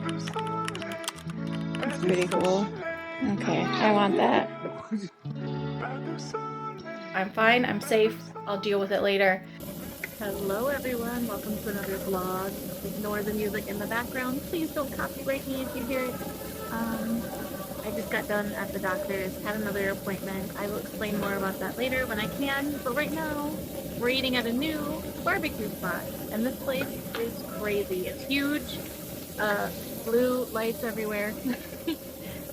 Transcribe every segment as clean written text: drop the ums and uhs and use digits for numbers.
That's pretty cool. Okay, I want that. I'm fine, I'm safe. I'll deal with it later. Hello everyone, welcome to another vlog. Ignore the music in the background. Please don't copyright me if you hear it. I just got done at the doctor's, had another appointment. I will explain more about that later when I can, but right now we're eating at a new barbecue spot, and this place is crazy. It's huge, blue lights everywhere,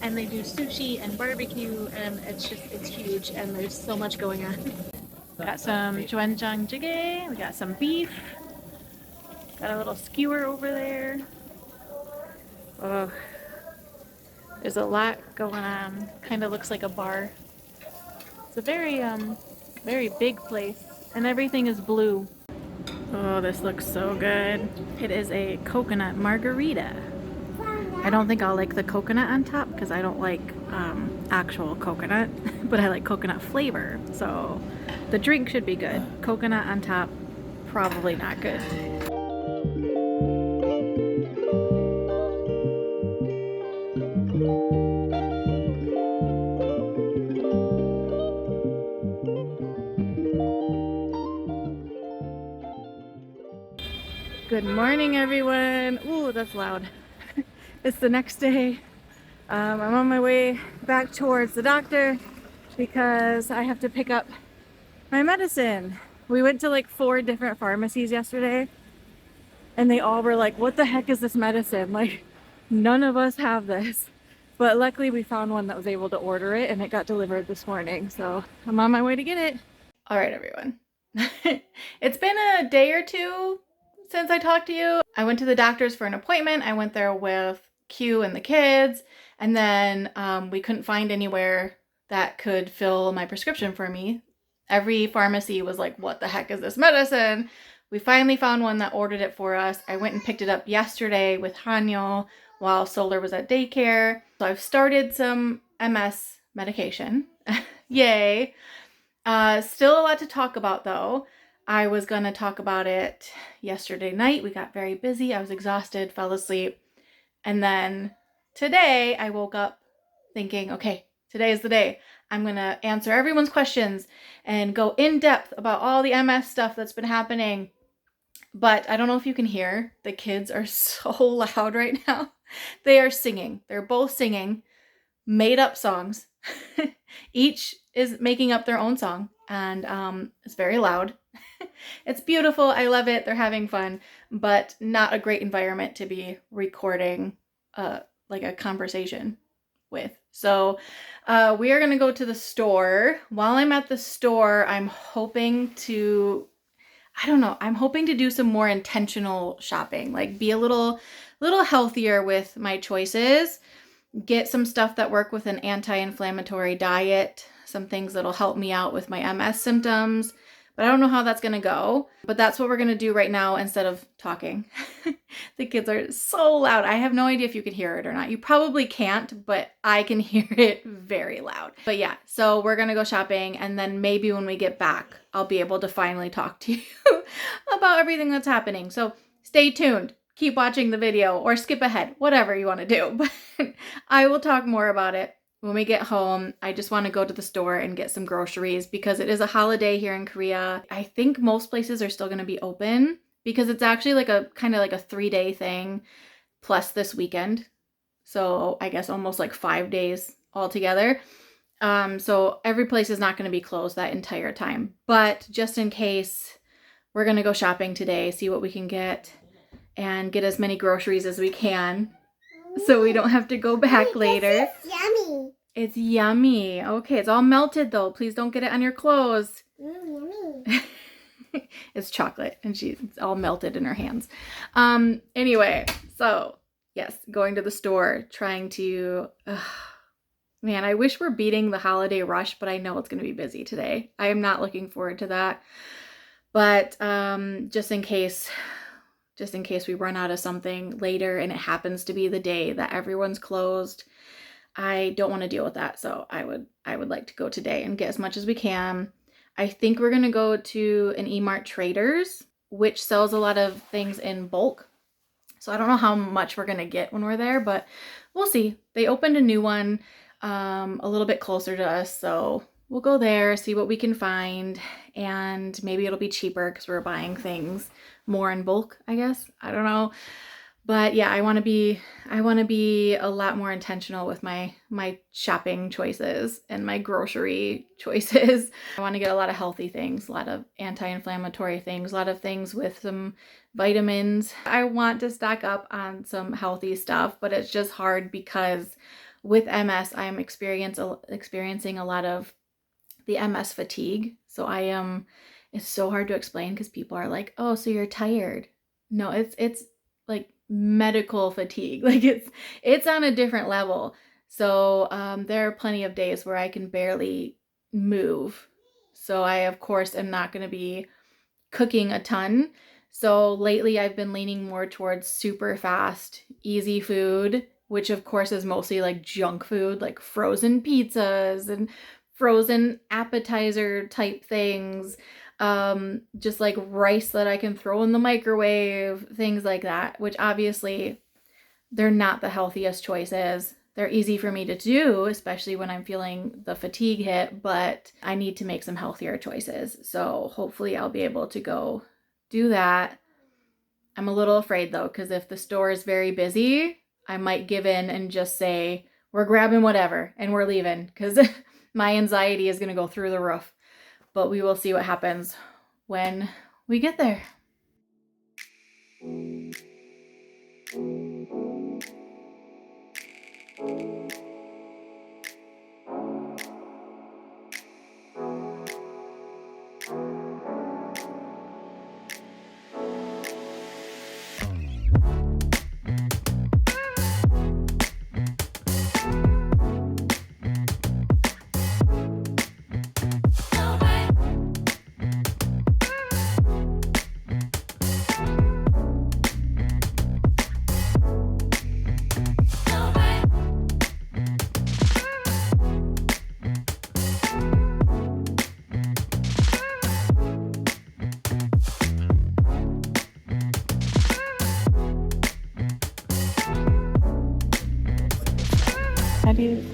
and they do sushi and barbecue, and it's huge, and there's so much going on. Got some doenjang jjigae, we got some beef, got a little skewer over there. Oh, there's a lot going on. Kind of looks like a bar. It's a very big place, and everything is blue. Oh, this looks so good. It is a coconut margarita. I don't think I'll like the coconut on top because I don't like actual coconut, but I like coconut flavor. So the drink should be good. Coconut on top, probably not good. Good morning, everyone. Ooh, that's loud. It's the next day. I'm on my way back towards the doctor because I have to pick up my medicine. We went to like 4 different pharmacies yesterday, and they all were like, what the heck is this medicine? Like, none of us have this. But luckily we found one that was able to order it, and it got delivered this morning. So I'm on my way to get it. All right, everyone. It's been a day or two since I talked to you. I went to the doctor's for an appointment. I went there with Q and the kids, and then we couldn't find anywhere that could fill my prescription for me. Every pharmacy was like, what the heck is this medicine? We finally found one that ordered it for us. I went and picked it up yesterday with Hanyo while Solar was at daycare. So I've started some MS medication. Yay. Still a lot to talk about though. I was going to talk about it yesterday night. We got very busy. I was exhausted, fell asleep. And then today I woke up thinking, okay, today is the day. I'm going to answer everyone's questions and go in depth about all the MS stuff that's been happening. But I don't know if you can hear. The kids are so loud right now. They are singing. They're both singing made up songs. Each is making up their own song, and it's very loud. It's beautiful. I love it. They're having fun, but not a great environment to be recording like a conversation with. So we are going to go to the store. While I'm at the store, I'm hoping to, I don't know, I'm hoping to do some more intentional shopping, like be a little healthier with my choices, get some stuff that work with an anti-inflammatory diet, some things that'll help me out with my MS symptoms. But I don't know how that's going to go. But that's what we're going to do right now instead of talking. The kids are so loud. I have no idea if you can hear it or not. You probably can't, but I can hear it very loud. But yeah, so we're going to go shopping, and then maybe when we get back, I'll be able to finally talk to you about everything that's happening. So stay tuned. Keep watching the video or skip ahead, whatever you want to do. But I will talk more about it when we get home. I just want to go to the store and get some groceries because it is a holiday here in Korea. I think most places are still going to be open because it's actually like a kind of like a 3-day thing plus this weekend. So I guess almost like 5 days altogether. So every place is not going to be closed that entire time. But just in case, we're going to go shopping today, see what we can get, and get as many groceries as we can so we don't have to go back later. It's yummy. It's yummy. Okay, it's all melted though. Please don't get it on your clothes. Yummy. It's chocolate and it's all melted in her hands. Anyway, so yes, going to the store, trying to, man, I wish we're beating the holiday rush, but I know it's going to be busy today. I am not looking forward to that. But just in case we run out of something later and it happens to be the day that everyone's closed, I don't want to deal with that. So I would like to go today and get as much as we can. I think we're going to go to an Emart Traders, which sells a lot of things in bulk. So I don't know how much we're gonna get when we're there, but we'll see. They opened a new one a little bit closer to us, so we'll go there, see what we can find, and maybe it'll be cheaper because we're buying things more in bulk, I guess. I don't know. But yeah, I want to be a lot more intentional with my shopping choices and my grocery choices. I want to get a lot of healthy things, a lot of anti-inflammatory things, a lot of things with some vitamins. I want to stock up on some healthy stuff, but it's just hard because with MS, I'm experiencing a lot of the MS fatigue. So it's so hard to explain because people are like, "Oh, so you're tired." No, it's like medical fatigue. Like it's on a different level. So there are plenty of days where I can barely move. So I, of course, am not going to be cooking a ton. So lately I've been leaning more towards super fast, easy food, which of course is mostly like junk food, like frozen pizzas and frozen appetizer type things. Just like rice that I can throw in the microwave, things like that, which obviously they're not the healthiest choices. They're easy for me to do, especially when I'm feeling the fatigue hit, but I need to make some healthier choices. So hopefully I'll be able to go do that. I'm a little afraid though, because if the store is very busy, I might give in and just say, we're grabbing whatever and we're leaving, because my anxiety is going to go through the roof. But we will see what happens when we get there. How do you?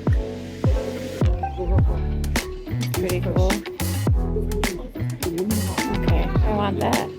Pretty cool. Okay, I want that.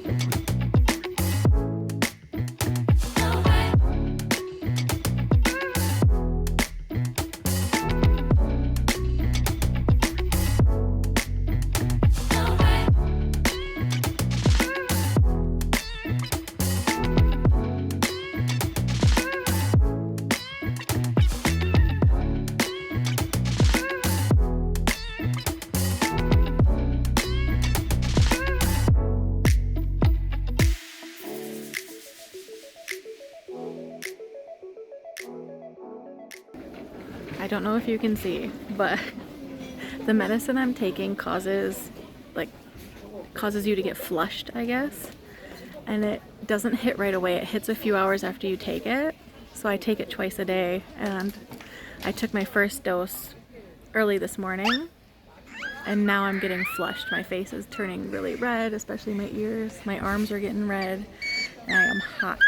I don't know if you can see, but the medicine I'm taking causes you to get flushed, I guess. And it doesn't hit right away. It hits a few hours after you take it. So I take it twice a day, and I took my first dose early this morning, and now I'm getting flushed. My face is turning really red, especially my ears. My arms are getting red, and I am hot.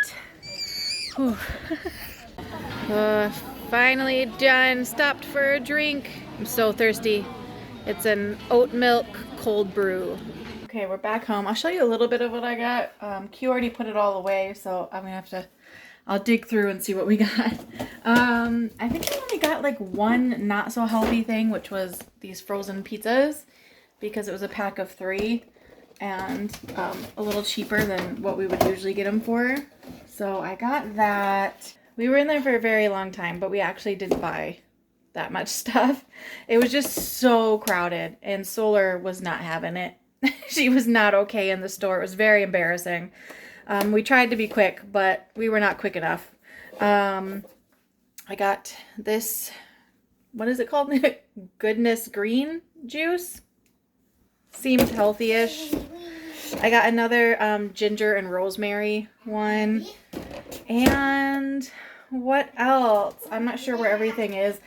Whew. Finally done. Stopped for a drink. I'm so thirsty. It's an oat milk cold brew. Okay, we're back home. I'll show you a little bit of what I got. Q already put it all away, so I'm gonna have to, I'll dig through and see what we got. I think I only got like one not so healthy thing, which was these frozen pizzas, because it was a pack of 3 and a little cheaper than what we would usually get them for. So I got that. We were in there for a very long time, but we actually didn't buy that much stuff. It was just so crowded, and Solar was not having it. She was not okay in the store. It was very embarrassing. We tried to be quick, but we were not quick enough. I got this, what is it called? Goodness green juice. Seemed healthy-ish. I got another ginger and rosemary one. And what else? I'm not sure where everything is.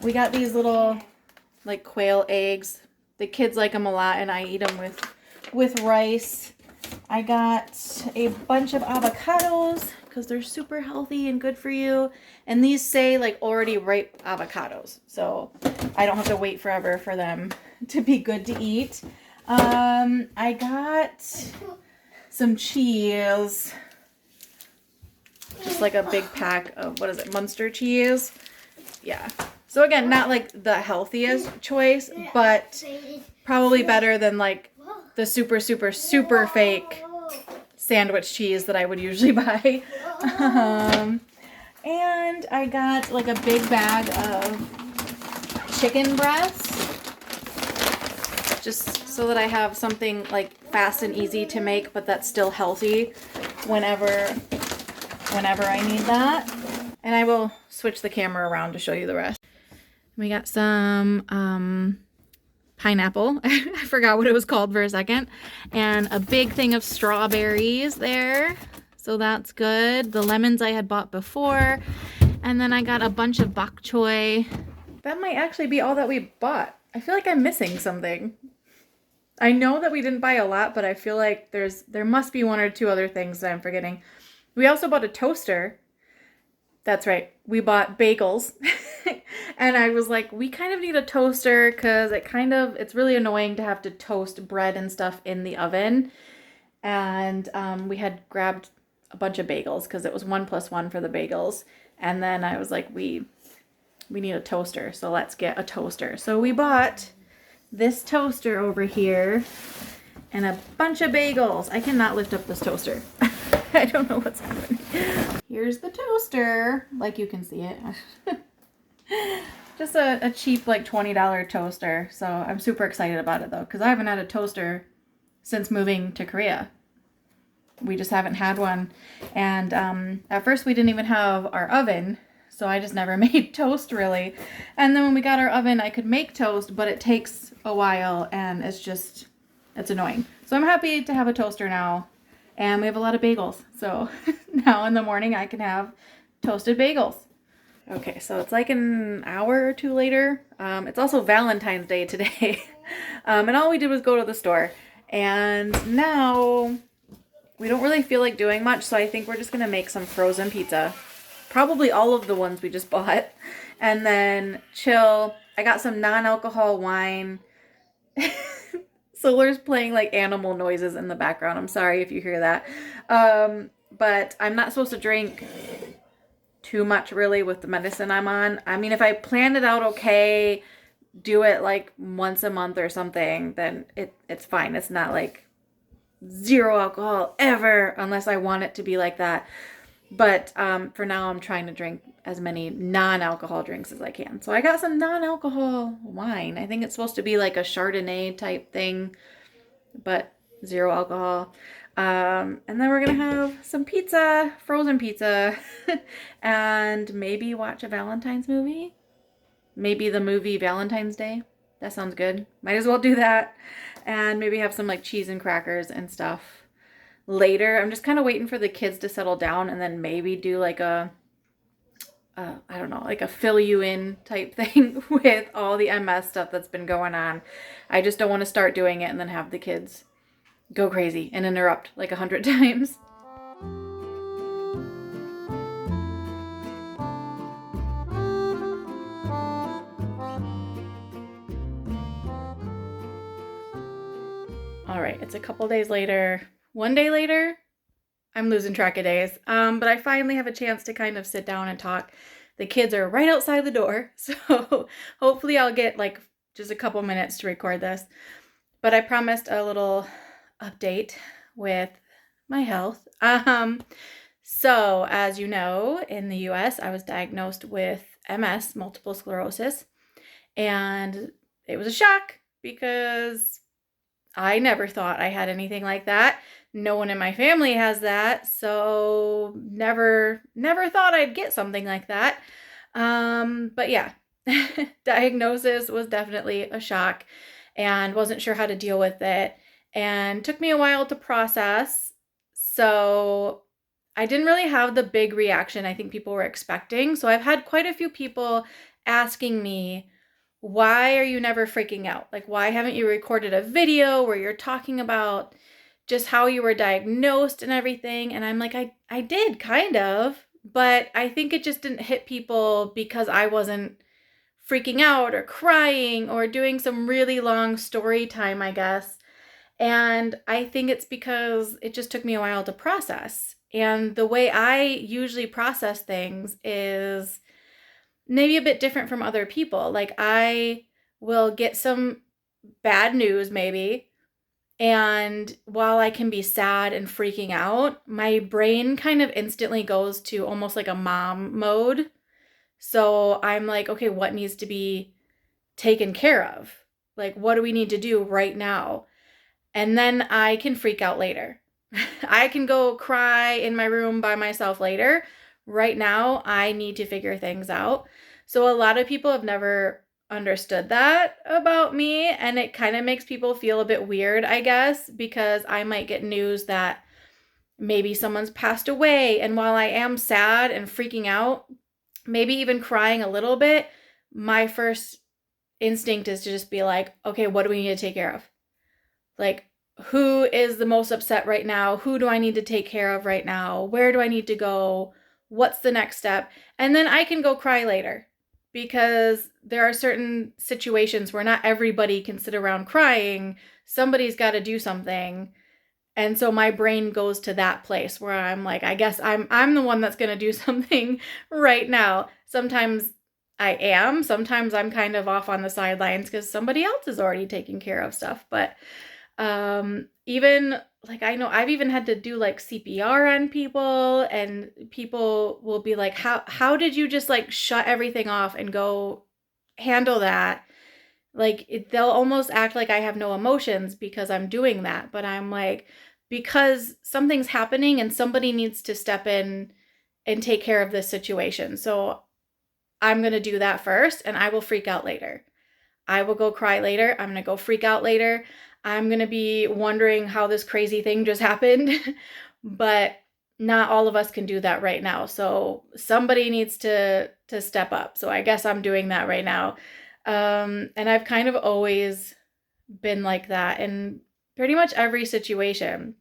We got these little like quail eggs. The kids like them a lot, and I eat them with rice. I got a bunch of avocados because they're super healthy and good for you. And these say like already ripe avocados, so I don't have to wait forever for them to be good to eat. I got some cheese, just like a big pack of, what is it, Munster cheese. Yeah. So again, not like the healthiest choice, but probably better than like the super, super, super fake sandwich cheese that I would usually buy. And I got like a big bag of chicken breasts, just so that I have something like fast and easy to make, but that's still healthy whenever I need that. And I will switch the camera around to show you the rest. We got some pineapple. I forgot what it was called for a second. And a big thing of strawberries there. So that's good. The lemons I had bought before. And then I got a bunch of bok choy. That might actually be all that we bought. I feel like I'm missing something. I know that we didn't buy a lot, but I feel like there must be one or two other things that I'm forgetting. We also bought a toaster. That's right. We bought bagels. And I was like, we kind of need a toaster because it's really annoying to have to toast bread and stuff in the oven. And we had grabbed a bunch of bagels because it was 1 + 1 for the bagels. And then I was like, we need a toaster, so let's get a toaster. So we bought this toaster over here and a bunch of bagels. I cannot lift up this toaster. I don't know what's happening. Here's the toaster, like you can see it. Just a cheap like $20 toaster. So I'm super excited about it though, because I haven't had a toaster since moving to Korea. We just haven't had one. And at first we didn't even have our oven, so I just never made toast really. And then when we got our oven, I could make toast, but it takes a while and it's annoying. So I'm happy to have a toaster now. And we have a lot of bagels. So now in the morning I can have toasted bagels. Okay, so it's like an hour or two later. It's also Valentine's Day today. And all we did was go to the store. And now we don't really feel like doing much, so I think we're just going to make some frozen pizza. Probably all of the ones we just bought. And then chill. I got some non-alcohol wine. Solar's playing like animal noises in the background. I'm sorry if you hear that. But I'm not supposed to drink too much really with the medicine I'm on. I mean, if I plan it out okay, do it like once a month or something, then it's fine. It's not like 0 alcohol ever unless I want it to be like that. But for now, I'm trying to drink as many non-alcohol drinks as I can. So I got some non-alcohol wine. I think it's supposed to be like a Chardonnay type thing, but 0 alcohol. And then we're going to have some pizza, frozen pizza, and maybe watch a Valentine's movie. Maybe the movie Valentine's Day. That sounds good. Might as well do that. And maybe have some like cheese and crackers and stuff later. I'm just kind of waiting for the kids to settle down and then maybe do like I don't know, like a fill you in type thing with all the MS stuff that's been going on. I just don't want to start doing it and then have the kids go crazy and interrupt like 100 times. All right, it's a couple days later. 1 day later, I'm losing track of days. But I finally have a chance to kind of sit down and talk. The kids are right outside the door, so hopefully I'll get like just a couple minutes to record this. But I promised a little update with my health. So as you know, in the US, I was diagnosed with MS, multiple sclerosis, and it was a shock because I never thought I had anything like that. No one in my family has that, so never thought I'd get something like that. But yeah, diagnosis was definitely a shock and wasn't sure how to deal with it, and took me a while to process. So I didn't really have the big reaction I think people were expecting. So I've had quite a few people asking me, why are you never freaking out? Like, why haven't you recorded a video where you're talking about just how you were diagnosed and everything. And I'm like, I did kind of, but I think it just didn't hit people because I wasn't freaking out or crying or doing some really long story time, I guess. And I think it's because it just took me a while to process. And the way I usually process things is maybe a bit different from other people. Like I will get some bad news maybe, and while I can be sad and freaking out, my brain kind of instantly goes to almost like a mom mode. So I'm like, okay, what needs to be taken care of? Like, what do we need to do right now? And then I can freak out later. I can go cry in my room by myself later. Right now, I need to figure things out. So a lot of people have never understood that about me, and it kind of makes people feel a bit weird, I guess, because I might get news that maybe someone's passed away, and while I am sad and freaking out, maybe even crying a little bit, my first instinct is to just be like, okay, what do we need to take care of? Like, who is the most upset right now? Who do I need to take care of right now? Where do I need to go? What's the next step? And then I can go cry later, because there are certain situations where not everybody can sit around crying. Somebody's got to do something. And so my brain goes to that place where I'm like, I guess I'm the one that's going to do something right now. Sometimes I am. Sometimes I'm kind of off on the sidelines because somebody else is already taking care of stuff. But even like, I know I've even had to do like CPR on people, and people will be like, how did you just like shut everything off and go handle that? Like they'll almost act like I have no emotions because I'm doing that. But I'm like, because something's happening and somebody needs to step in and take care of this situation. So I'm going to do that first, and I will freak out later. I will go cry later. I'm going to go freak out later. I'm going to be wondering how this crazy thing just happened. But not all of us can do that right now. So somebody needs to step up. So I guess I'm doing that right now. And I've kind of always been like that in pretty much every situation.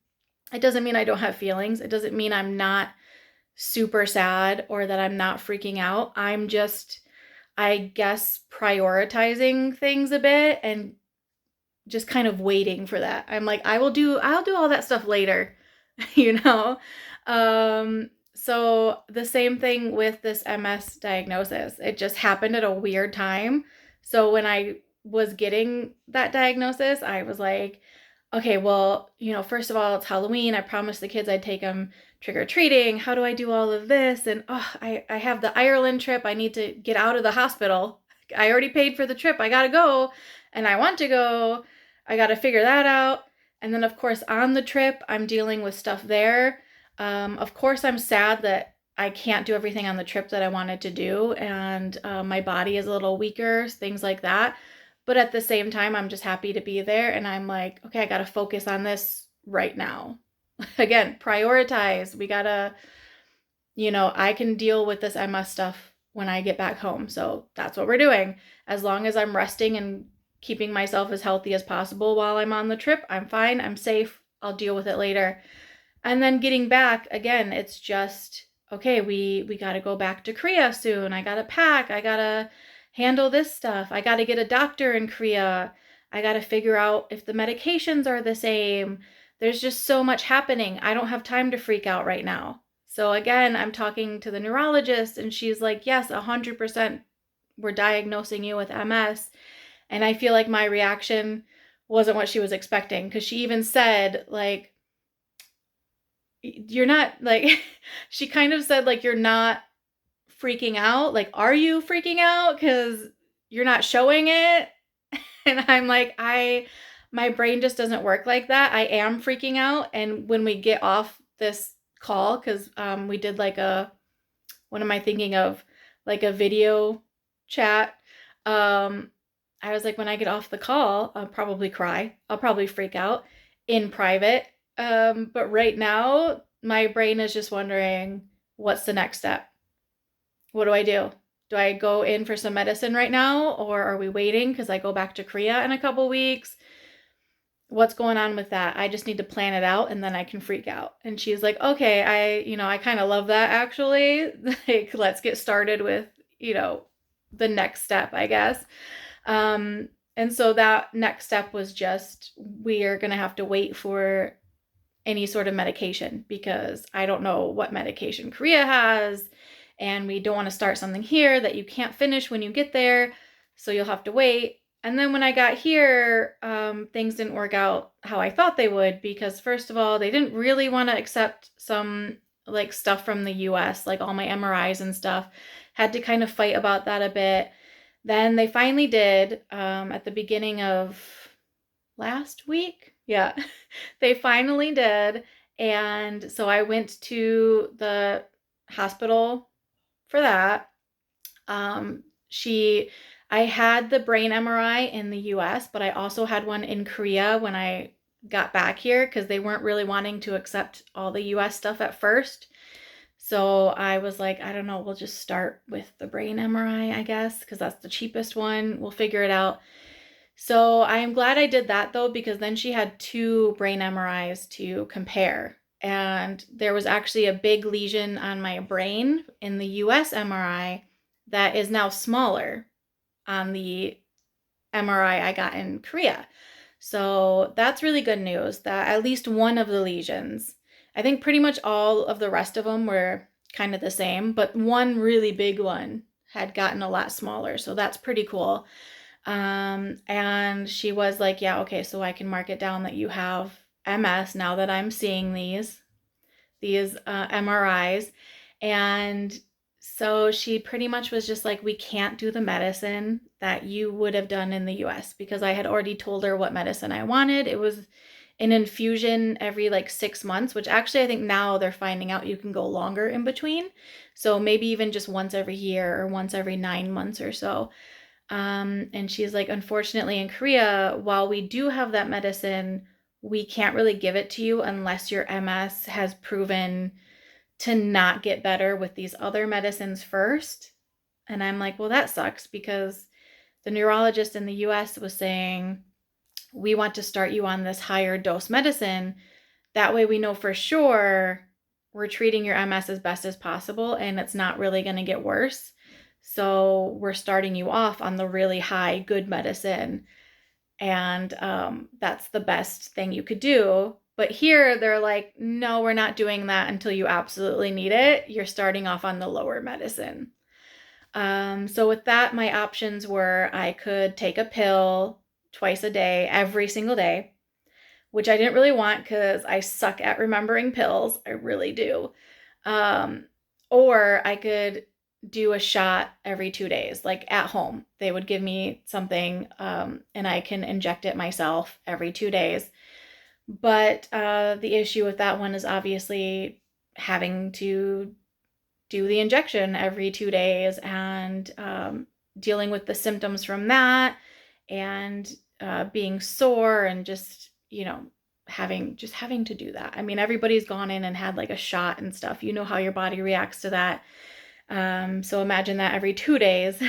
It doesn't mean I don't have feelings. It doesn't mean I'm not super sad or that I'm not freaking out. I'm just, I guess, prioritizing things a bit and just kind of waiting for that. I'm like, I'll do all that stuff later, you know? So the same thing with this MS diagnosis. It just happened at a weird time. So when I was getting that diagnosis, I was like, okay, well, first of all, it's Halloween. I promised the kids I'd take them trick-or-treating. How do I do all of this? And I have the Ireland trip. I need to get out of the hospital. I already paid for the trip. I gotta go, and I want to go. I gotta figure that out. And then, of course, on the trip, I'm dealing with stuff there. Of course, I'm sad that I can't do everything on the trip that I wanted to do, and my body is a little weaker, things like that. But at the same time, I'm just happy to be there, and I'm like, okay, I gotta focus on this right now. Again, prioritize. We gotta, I can deal with this MS stuff when I get back home. So that's what we're doing. As long as I'm resting and keeping myself as healthy as possible while I'm on the trip, I'm fine. I'm safe. I'll deal with it later. And then getting back, again, it's just, okay, we got to go back to Korea soon. I got to pack. I got to handle this stuff. I got to get a doctor in Korea. I got to figure out if the medications are the same. There's just so much happening. I don't have time to freak out right now. So again, I'm talking to the neurologist, and she's like, yes, 100% we're diagnosing you with MS. And I feel like my reaction wasn't what she was expecting, because she even said, like, you're not, like, she kind of said, like, you're not freaking out. Like, are you freaking out? Because you're not showing it. And I'm like, my brain just doesn't work like that. I am freaking out. And when we get off this call, because we did like what am I thinking of? Like a video chat. I was like, when I get off the call, I'll probably cry. I'll probably freak out in private. But right now, my brain is just wondering, what's the next step? What do I do? Do I go in for some medicine right now, or are we waiting because I go back to Korea in a couple weeks? what's going on with that? I just need to plan it out and then I can freak out. And she's like, okay, I kind of love that actually. Like, let's get started with, the next step, I guess. And so that next step was just, we are going to have to wait for any sort of medication because I don't know what medication Korea has. And we don't want to start something here that you can't finish when you get there. So you'll have to wait. And then when I got here, things didn't work out how I thought they would because, first of all, they didn't really want to accept some like stuff from the US, like all my MRIs and stuff. Had to kind of fight about that a bit. Then they finally did at the beginning of last week. Yeah, they finally did. And so I went to the hospital for that. Um, she, I had the brain MRI in the US, but I also had one in Korea when I got back here because they weren't really wanting to accept all the US stuff at first. So I was like, I don't know, we'll just start with the brain MRI, I guess, because that's the cheapest one. We'll figure it out. So I am glad I did that though, because then she had two brain MRIs to compare. And there was actually a big lesion on my brain in the US MRI that is now smaller on the MRI I got in Korea. So that's really good news that at least one of the lesions, I think pretty much all of the rest of them were kind of the same, but one really big one had gotten a lot smaller. So that's pretty cool. And she was like, yeah, okay, so I can mark it down that you have MS now that I'm seeing these MRIs. And so she pretty much was just like, we can't do the medicine that you would have done in the US because I had already told her what medicine I wanted. It was an infusion every like 6 months, which actually I think now they're finding out you can go longer in between. So maybe even just once every year or once every 9 months or so. And she's like, unfortunately, in Korea, while we do have that medicine, we can't really give it to you unless your MS has proven to not get better with these other medicines first. And I'm like, well, that sucks because the neurologist in the US was saying, we want to start you on this higher dose medicine. That way we know for sure we're treating your MS as best as possible and it's not really going to get worse. So we're starting you off on the really high, good medicine. And that's the best thing you could do. But here they're like, no, we're not doing that until you absolutely need it. You're starting off on the lower medicine. So with that, my options were I could take a pill twice a day, every single day, which I didn't really want because I suck at remembering pills. I really do. Or I could do a shot every 2 days, like at home. They would give me something and I can inject it myself every 2 days. But the issue with that one is obviously having to do the injection every 2 days and dealing with the symptoms from that and being sore and just, having to do that. I mean, everybody's gone in and had like a shot and stuff. You know how your body reacts to that. So imagine that every 2 days.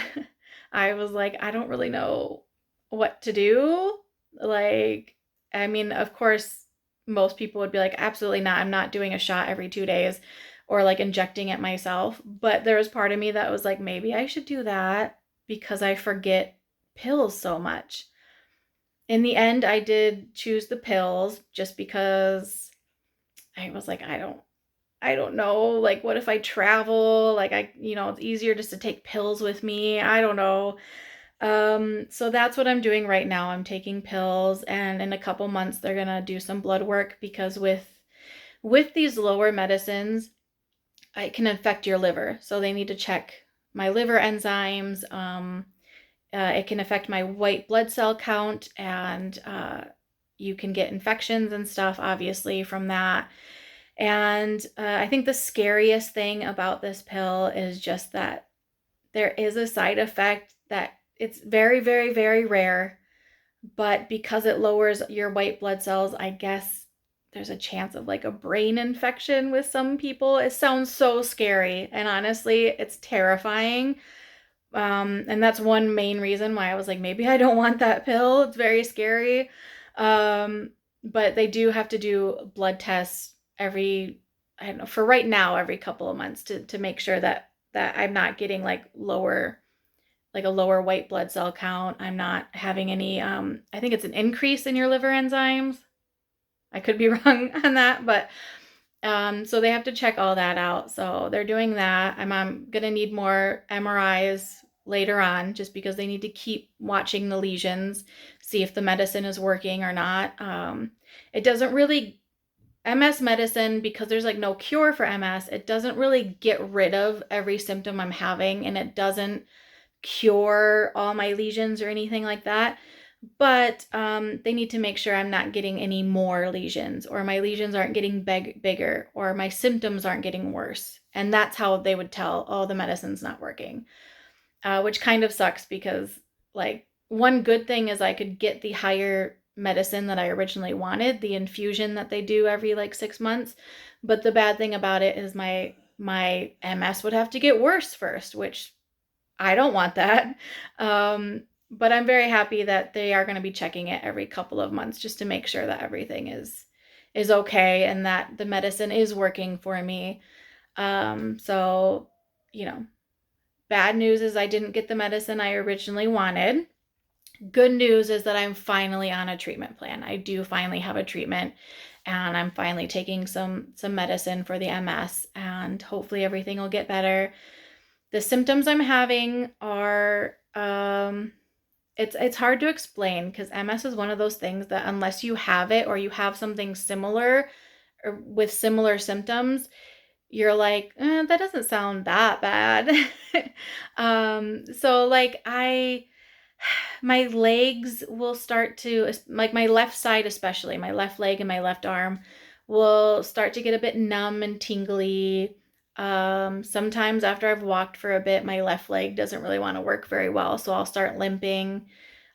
I was like, I don't really know what to do. Like, I mean, of course, most people would be like, absolutely not. I'm not doing a shot every 2 days or like injecting it myself. But there was part of me that was like, maybe I should do that because I forget pills so much. In the end, I did choose the pills just because I was like, I don't know, like what if I travel? Like it's easier just to take pills with me. I don't know. So that's what I'm doing right now. I'm taking pills and in a couple months they're going to do some blood work because with these lower medicines, it can affect your liver. So they need to check my liver enzymes. It can affect my white blood cell count and you can get infections and stuff obviously from that. And I think the scariest thing about this pill is just that there is a side effect that it's very, very, very rare. But because it lowers your white blood cells, I guess there's a chance of like a brain infection with some people. It sounds so scary. And honestly, it's terrifying. And that's one main reason why I was like, maybe I don't want that pill. It's very scary. But they do have to do blood tests every, I don't know, for right now, every couple of months to make sure that I'm not getting like a lower white blood cell count. I'm not having any, I think it's an increase in your liver enzymes. I could be wrong on that, but so they have to check all that out. So they're doing that. I'm going to need more MRIs later on just because they need to keep watching the lesions, see if the medicine is working or not. It doesn't really, MS medicine, because there's like no cure for MS, it doesn't really get rid of every symptom I'm having, and it doesn't cure all my lesions or anything like that. But they need to make sure I'm not getting any more lesions, or my lesions aren't getting bigger, or my symptoms aren't getting worse. And that's how they would tell, oh, the medicine's not working, which kind of sucks because, like, one good thing is I could get the higher medicine that I originally wanted, the infusion that they do every like 6 months. But the bad thing about it is my MS would have to get worse first, which I don't want that. But I'm very happy that they are going to be checking it every couple of months just to make sure that everything is okay and that the medicine is working for me. So, you know, bad news is I didn't get the medicine I originally wanted. Good news is that I'm finally on a treatment plan. I do finally have a treatment, and I'm finally taking some medicine for the MS, and hopefully everything will get better. The symptoms I'm having are it's hard to explain because MS is one of those things that unless you have it or you have something similar or with similar symptoms, you're like, that doesn't sound that bad. So like my legs will start to, like my left side especially, my left leg and my left arm will start to get a bit numb and tingly. Sometimes after I've walked for a bit, my left leg doesn't really want to work very well, so I'll start limping.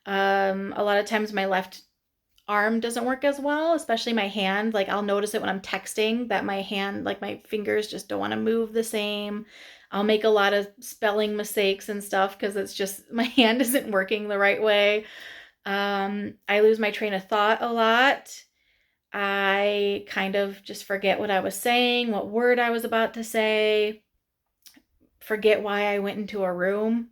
A lot of times my left arm doesn't work as well, especially my hand. Like I'll notice it when I'm texting that my hand, like my fingers just don't want to move the same. I'll make a lot of spelling mistakes and stuff because it's just my hand isn't working the right way. I lose my train of thought a lot. I kind of just forget what I was saying, what word I was about to say, forget why I went into a room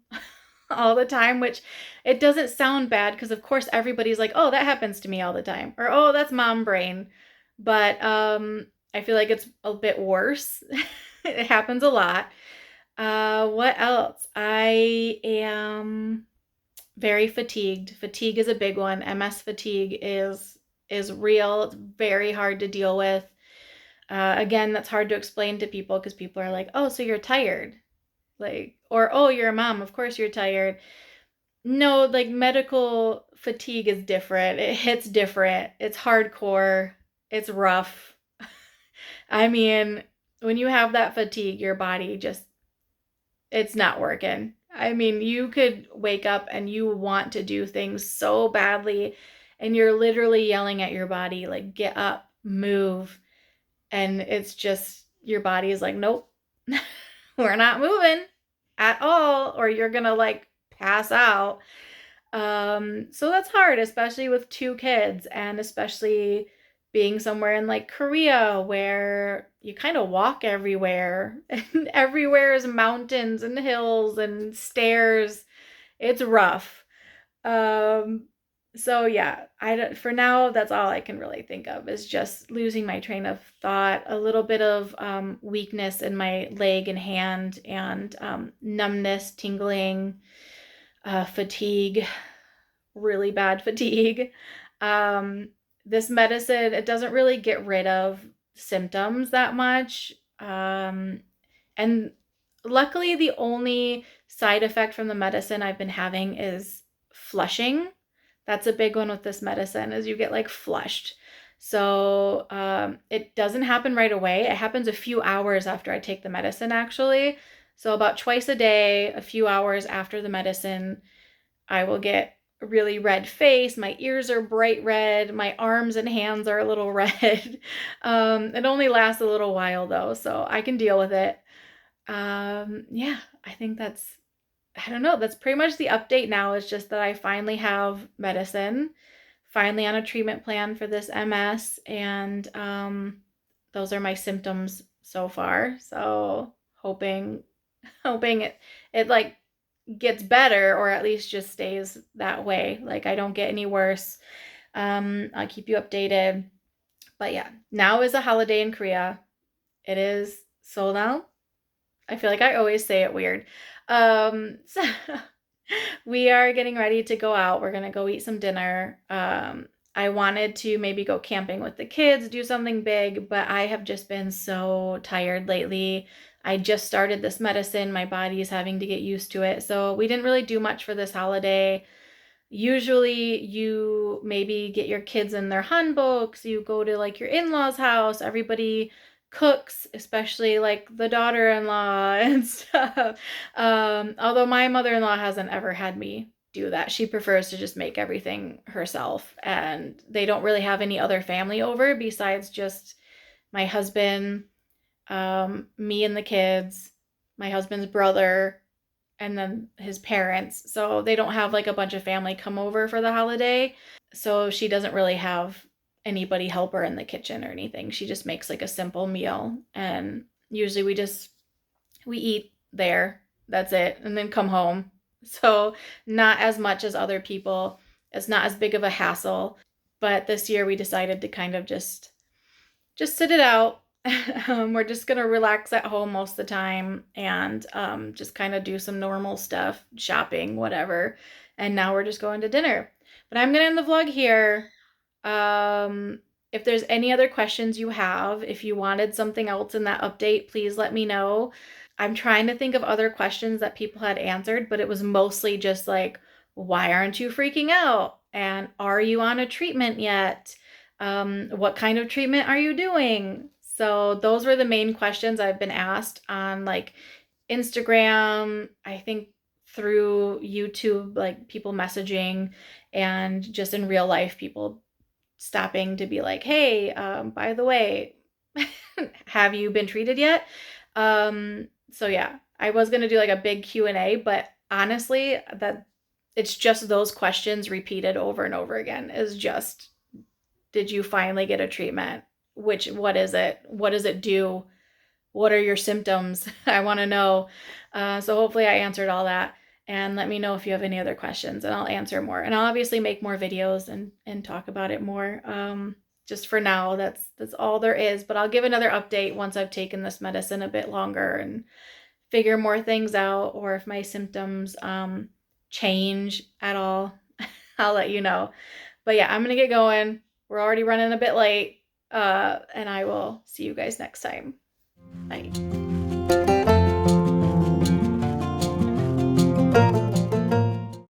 all the time, which it doesn't sound bad because of course everybody's like, oh, that happens to me all the time, or oh, that's mom brain. But I feel like it's a bit worse. It happens a lot. What else? I am very fatigued. Fatigue is a big one. MS fatigue is real. It's very hard to deal with. Again, that's hard to explain to people because people are like, oh, so you're tired. Like, or, oh, you're a mom. Of course you're tired. No, like medical fatigue is different. It hits different. It's hardcore. It's rough. I mean, when you have that fatigue, your body just, it's not working. I mean, you could wake up and you want to do things so badly, and you're literally yelling at your body, like, get up, move. And it's just, your body is like, nope, we're not moving at all, or you're gonna like pass out. So that's hard, especially with two kids, and especially being somewhere in like Korea where you kind of walk everywhere and everywhere is mountains and hills and stairs. It's rough. Um, so yeah, for now, that's all I can really think of is just losing my train of thought, a little bit of weakness in my leg and hand, and numbness, tingling, fatigue, really bad fatigue. Um, this medicine, it doesn't really get rid of symptoms that much. And luckily, the only side effect from the medicine I've been having is flushing. That's a big one with this medicine, is you get like flushed. So it doesn't happen right away. It happens a few hours after I take the medicine, actually. So about twice a day, a few hours after the medicine, I will get a really red face. My ears are bright red. My arms and hands are a little red. It only lasts a little while though, so I can deal with it. Yeah, I think I don't know, that's pretty much the update now. It's just that I finally have medicine. finally on a treatment plan for this MS, and those are my symptoms so far. So hoping it like gets better, or at least just stays that way. Like I don't get any worse. I'll keep you updated. But yeah, now is a holiday in Korea. It is Seollal. I feel like I always say it weird. So we are getting ready to go out. We're gonna go eat some dinner. I wanted to maybe go camping with the kids, do something big, but I have just been so tired lately. I just started this medicine. My body is having to get used to it. So we didn't really do much for this holiday. Usually you maybe get your kids in their hanboks, you go to like your in-laws' house, everybody cooks, especially like the daughter-in-law and stuff. Although my mother-in-law hasn't ever had me do that. She prefers to just make everything herself, and they don't really have any other family over besides just my husband, me and the kids, my husband's brother, and then his parents. So they don't have like a bunch of family come over for the holiday. So she doesn't really have anybody help her in the kitchen or anything. She just makes like a simple meal, and usually we eat there. That's it, and then come home. So not as much as other people. It's not as big of a hassle. But this year we decided to kind of just sit it out. We're just gonna relax at home most of the time, and just kind of do some normal stuff, shopping, whatever. And now we're just going to dinner. But I'm gonna end the vlog here. If there's any other questions you have, if you wanted something else in that update, please let me know. I'm trying to think of other questions that people had answered, but it was mostly just like, why aren't you freaking out? And are you on a treatment yet? What kind of treatment are you doing? So those were the main questions I've been asked on like Instagram, I think through YouTube, like people messaging, and just in real life, people stopping to be like, hey, by the way, have you been treated yet? So yeah, I was gonna do like a big Q&A, but honestly, that it's just those questions repeated over and over again is just, did you finally get a treatment? What is it? What does it do? What are your symptoms? I want to know. So hopefully I answered all that. And let me know if you have any other questions, and I'll answer more. And I'll obviously make more videos and talk about it more. Just for now, that's all there is. But I'll give another update once I've taken this medicine a bit longer and figure more things out, or if my symptoms change at all, I'll let you know. But yeah, I'm gonna get going. We're already running a bit late. And I will see you guys next time. Bye.